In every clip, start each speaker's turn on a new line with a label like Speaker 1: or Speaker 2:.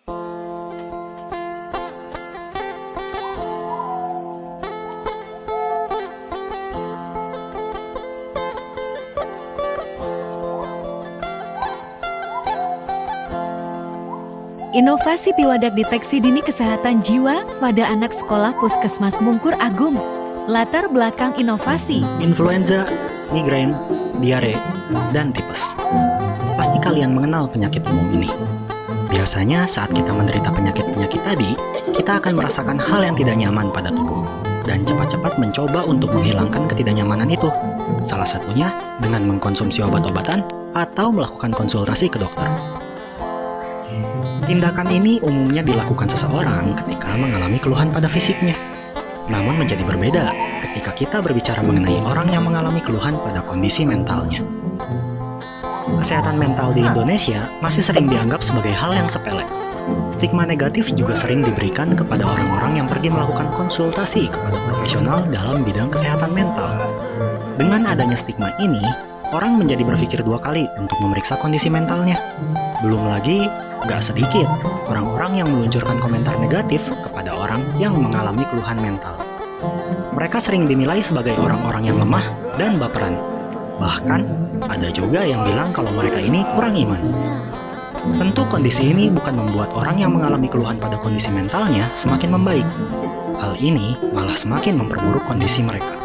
Speaker 1: Inovasi Tiwadak Deteksi Dini Kesehatan Jiwa pada anak sekolah Puskesmas Mungkur Agung. Latar belakang inovasi.
Speaker 2: Influenza, migrain, diare, dan tipes. Pasti kalian mengenal penyakit umum ini. Biasanya saat kita menderita penyakit-penyakit tadi, kita akan merasakan hal yang tidak nyaman pada tubuh dan cepat-cepat mencoba untuk menghilangkan ketidaknyamanan itu. Salah satunya dengan mengkonsumsi obat-obatan atau melakukan konsultasi ke dokter. Tindakan ini umumnya dilakukan seseorang ketika mengalami keluhan pada fisiknya. Namun menjadi berbeda ketika kita berbicara mengenai orang yang mengalami keluhan pada kondisi mentalnya. Kesehatan mental di Indonesia masih sering dianggap sebagai hal yang sepele. Stigma negatif juga sering diberikan kepada orang-orang yang pergi melakukan konsultasi kepada profesional dalam bidang kesehatan mental. Dengan adanya stigma ini, orang menjadi berpikir dua kali untuk memeriksa kondisi mentalnya. Belum lagi, gak sedikit orang-orang yang meluncurkan komentar negatif kepada orang yang mengalami keluhan mental. Mereka sering dinilai sebagai orang-orang yang lemah dan baperan. Bahkan, ada juga yang bilang kalau mereka ini kurang iman. Tentu kondisi ini bukan membuat orang yang mengalami keluhan pada kondisi mentalnya semakin membaik. Hal ini malah semakin memperburuk kondisi mereka.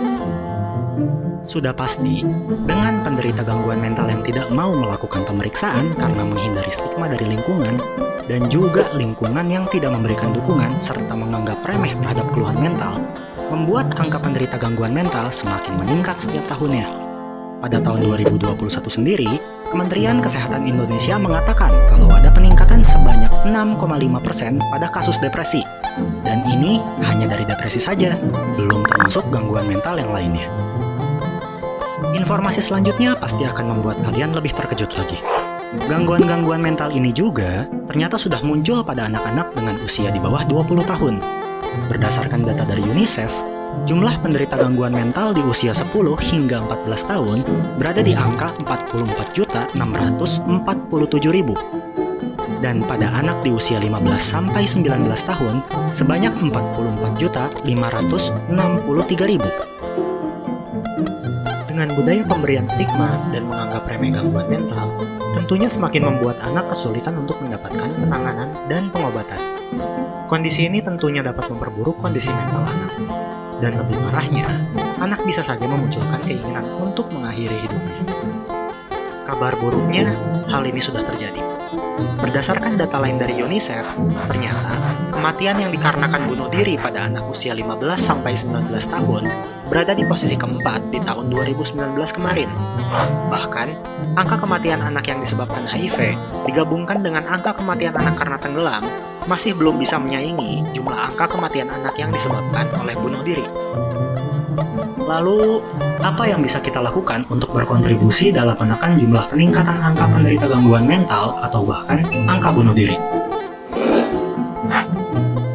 Speaker 2: Sudah pasti, dengan penderita gangguan mental yang tidak mau melakukan pemeriksaan karena menghindari stigma dari lingkungan, dan juga lingkungan yang tidak memberikan dukungan serta menganggap remeh terhadap keluhan mental, membuat angka penderita gangguan mental semakin meningkat setiap tahunnya. Pada tahun 2021 sendiri, Kementerian Kesehatan Indonesia mengatakan kalau ada peningkatan sebanyak 6,5% pada kasus depresi. Dan ini hanya dari depresi saja, belum termasuk gangguan mental yang lainnya. Informasi selanjutnya pasti akan membuat kalian lebih terkejut lagi. Gangguan-gangguan mental ini juga ternyata sudah muncul pada anak-anak dengan usia di bawah 20 tahun. Berdasarkan data dari UNICEF, jumlah penderita gangguan mental di usia 10 hingga 14 tahun berada di angka 44.647.000. Dan pada anak di usia 15 sampai 19 tahun sebanyak 44.563.000. Dengan budaya pemberian stigma dan menganggap remeh gangguan mental, tentunya semakin membuat anak kesulitan untuk mendapatkan penanganan dan pengobatan. Kondisi ini tentunya dapat memperburuk kondisi mental anak. Dan lebih parahnya, anak bisa saja memunculkan keinginan untuk mengakhiri hidupnya. Kabar buruknya, hal ini sudah terjadi. Berdasarkan data lain dari UNICEF, ternyata kematian yang dikarenakan bunuh diri pada anak usia 15 sampai 19 tahun berada di posisi keempat di tahun 2019 kemarin. Bahkan, angka kematian anak yang disebabkan HIV digabungkan dengan angka kematian anak karena tenggelam masih belum bisa menyaingi jumlah angka kematian anak yang disebabkan oleh bunuh diri. Lalu, apa yang bisa kita lakukan untuk berkontribusi dalam menekan jumlah peningkatan angka penderita gangguan mental atau bahkan angka bunuh diri?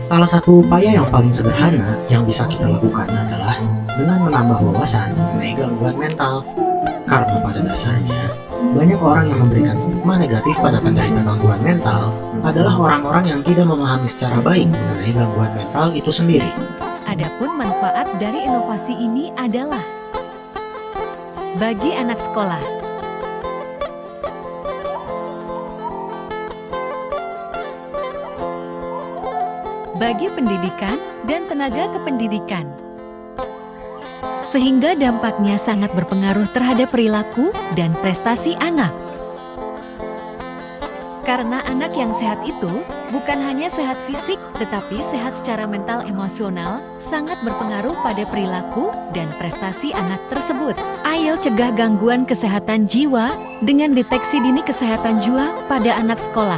Speaker 2: Salah satu upaya yang paling sederhana yang bisa kita lakukan adalah dengan menambah wawasan mengenai gangguan mental. Karena pada dasarnya, banyak orang yang memberikan stigma negatif pada penderita gangguan mental adalah orang-orang yang tidak memahami secara baik mengenai gangguan mental itu sendiri.
Speaker 1: Adapun manfaat dari inovasi ini adalah bagi anak sekolah, bagi pendidikan dan tenaga kependidikan, sehingga dampaknya sangat berpengaruh terhadap perilaku dan prestasi anak. Karena anak yang sehat itu bukan hanya sehat fisik, tetapi sehat secara mental emosional, sangat berpengaruh pada perilaku dan prestasi anak tersebut. Ayo cegah gangguan kesehatan jiwa dengan deteksi dini kesehatan jiwa pada anak sekolah.